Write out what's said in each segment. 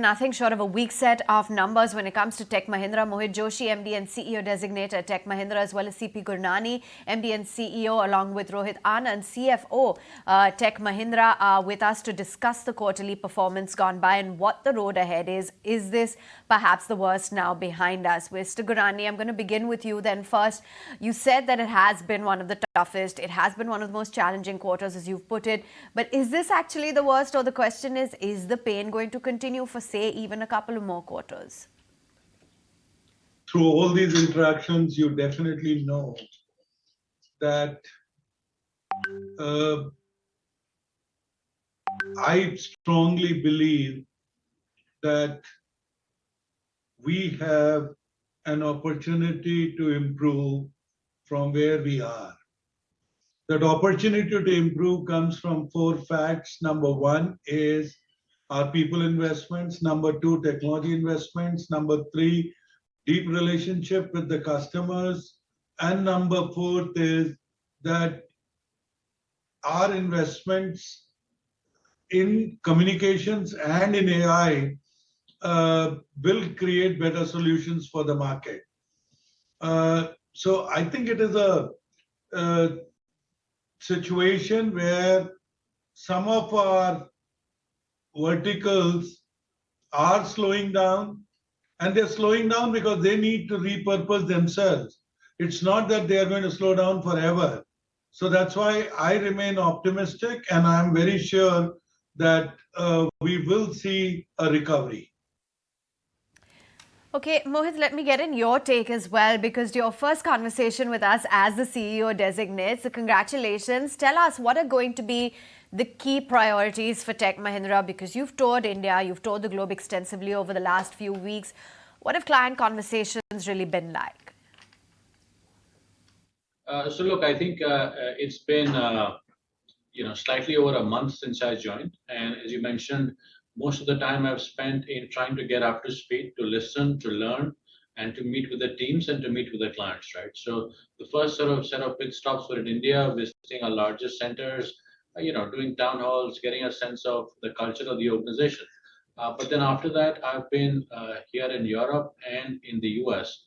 nothing short of a weak set of numbers when it comes to Tech Mahindra. Mohit Joshi, MD and CEO designate at Tech Mahindra, as well as CP Gurnani, MD and CEO, along with Rohit Anand, CFO, Tech Mahindra, are with us to discuss the quarterly performance gone by and what the road ahead is. Is this perhaps the worst now behind us? Mr. Gurnani, I'm going to begin with you then first. You said that it has been one of the toughest. It has been one of the most challenging quarters, as you've put it. But is this actually the worst, or the question is the pain going to continue for, say, even a couple of more quarters? Through all these interactions, you definitely know that I strongly believe that we have an opportunity to improve from where we are. That opportunity to improve comes from four facts. Number one is our people investments. Number two, technology investments. Number three, deep relationship with the customers. And number fourth is that our investments in communications and in AI will create better solutions for the market. So I think it is a situation where some of our verticals are slowing down, and they're slowing down because they need to repurpose themselves. It's not that they are going to slow down forever. So that's why I remain optimistic, and I'm very sure that we will see a recovery. Okay, Mohit, let me get in your take as well, because your first conversation with us as the CEO designate. So congratulations. Tell us what are going to be the key priorities for Tech Mahindra, because you've toured India, you've toured the globe extensively over the last few weeks. What have client conversations really been like? So look, I think it's been slightly over a month since I joined, and as you mentioned, most of the time I've spent in trying to get up to speed, to listen, to learn, and to meet with the teams and to meet with the clients, right? So the first sort of set of pit stops were in India, visiting our largest centers, doing town halls, getting a sense of the culture of the organization. But then after that, I've been here in Europe and in the US,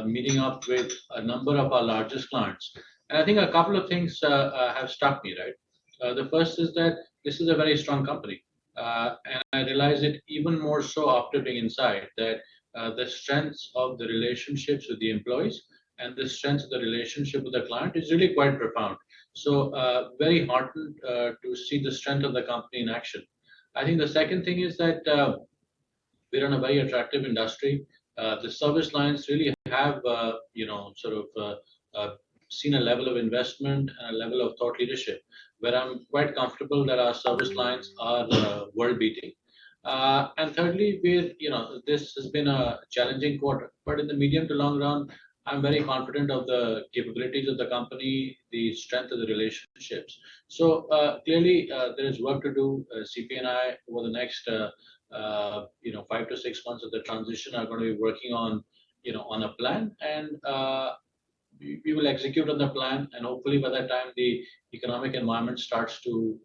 meeting up with a number of our largest clients. And I think a couple of things have struck me, right? The first is that this is a very strong company. And I realized it even more so after being inside, that the strengths of the relationships with the employees and the strength of the relationship with the client is really quite profound. So very heartened to see the strength of the company in action. I think the second thing is that we're in a very attractive industry. The service lines really have, seen a level of investment and a level of thought leadership, where I'm quite comfortable that our service lines are world beating. And thirdly, this has been a challenging quarter, but in the medium to long run, I'm very confident of the capabilities of the company, the strength of the relationships. So clearly, there is work to do. CP and I, over the next 5 to 6 months of the transition, are going to be working on a plan, and we will execute on the plan, and hopefully by that time the economic environment starts to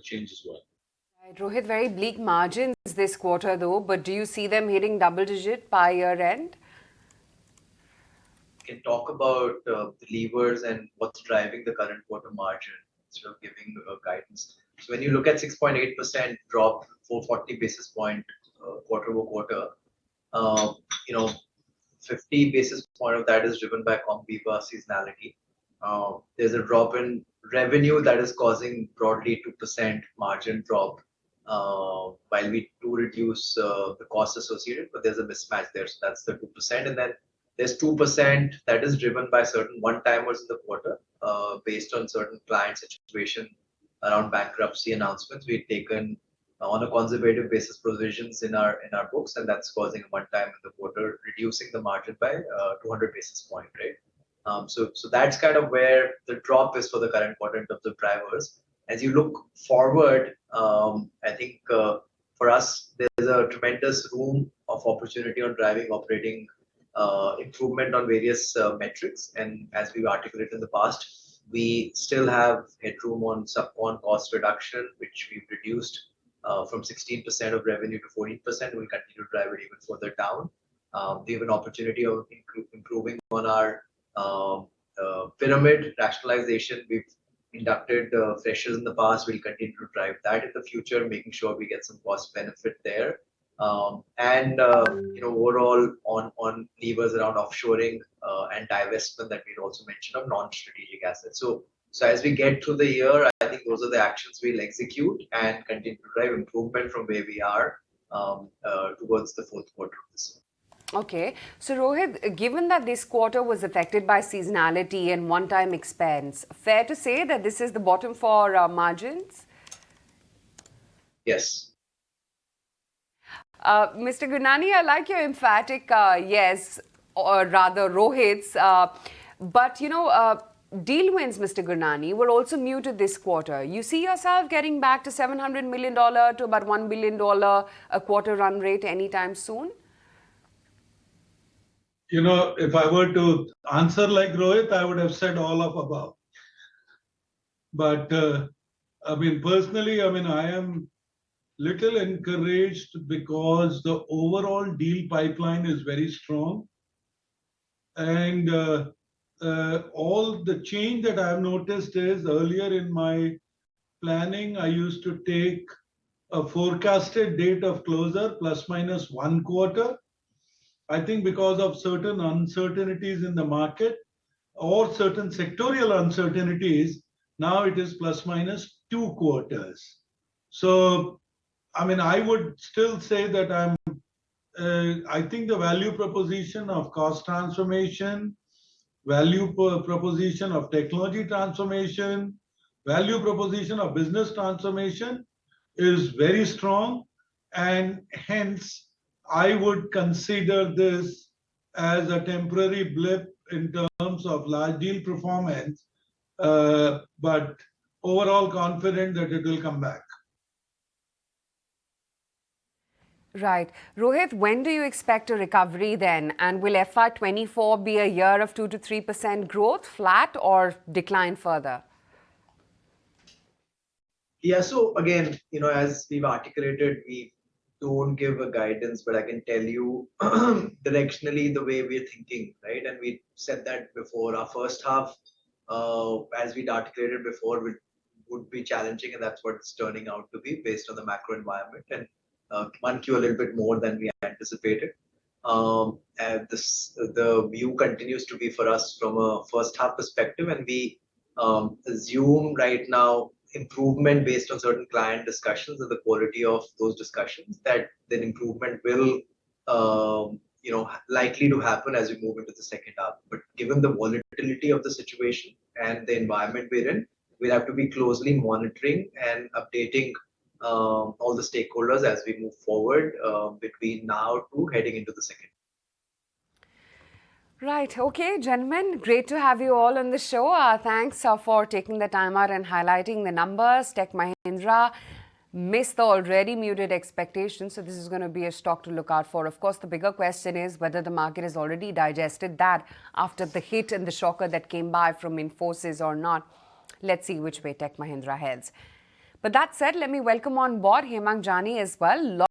change as well. Right, Rohit, very bleak margins this quarter though, but do you see them hitting double digit by year end? We can talk about the levers and what's driving the current quarter margin instead of giving guidance. So when you look at 6.8% drop, 440 basis point quarter over quarter, 50 basis point of that is driven by Comviva seasonality. There's a drop in revenue that is causing broadly 2% margin drop, while we do reduce the cost associated, but there's a mismatch there. So that's the 2%. And then there's 2% that is driven by certain one-timers in the quarter, based on certain client situation around bankruptcy announcements. We've taken on a conservative basis provisions in our books, and that's causing a one-time in the quarter, reducing the margin by 200 basis point, right? So that's kind of where the drop is for the current quarter in terms of drivers. As you look forward, I think for us, there's a tremendous room of opportunity on driving operating improvement on various metrics. And as we've articulated in the past, we still have headroom on subcon cost reduction, which we've reduced from 16% of revenue to 14%. We'll continue to drive it even further down. We have an opportunity of improving on our pyramid rationalization. We've inducted freshers in the past. We'll continue to drive that in the future, making sure we get some cost benefit there. Overall on levers around offshoring and divestment that we'd also mentioned of non-strategic assets. So as we get through the year, I think those are the actions we'll execute and continue to drive improvement from where we are towards the fourth quarter of this year. Okay. So Rohit, given that this quarter was affected by seasonality and one-time expense, fair to say that this is the bottom for margins? Yes. Mr. Gurnani, I like your emphatic yes, or rather Rohit's. But, deal wins, Mr. Gurnani, were also muted this quarter. You see yourself getting back to $700 million to about $1 billion a quarter run rate anytime soon? If I were to answer like Rohit, I would have said all of above. But personally, I am little encouraged because the overall deal pipeline is very strong. And all the change that I've noticed is earlier in my planning, I used to take a forecasted date of closure plus minus 1 quarter. I think because of certain uncertainties in the market or certain sectorial uncertainties, now it is plus minus 2 quarters. So, I would still say that I think the value proposition of cost transformation, value proposition of technology transformation, value proposition of business transformation is very strong, and hence I would consider this as a temporary blip in terms of large deal performance, but overall confident that it will come back. Right. Rohit, when do you expect a recovery then? And will FY24 be a year of 2 to 3% growth, flat, or decline further? Yeah, so again, as we've articulated, we don't give a guidance, but I can tell you directionally the way we're thinking, right? And we said that before. Our first half, as we'd articulated before, would be challenging, and that's what it's turning out to be based on the macro environment. And 1Q a little bit more than we anticipated. And the view continues to be for us from a first half perspective, and we assume right now improvement based on certain client discussions and the quality of those discussions, that then improvement will likely to happen as we move into the second half. But given the volatility of the situation and the environment we're in, we'll have to be closely monitoring and updating all the stakeholders as we move forward between now to heading into the second. Right. Okay, gentlemen, great to have you all on the show. Thanks for taking the time out and highlighting the numbers. Tech Mahindra missed the already muted expectations, so this is going to be a stock to look out for. Of course, the bigger question is whether the market has already digested that after the hit and the shocker that came by from Infosys or not. Let's see which way Tech Mahindra heads. But that said, let me welcome on board Hemang Jani as well.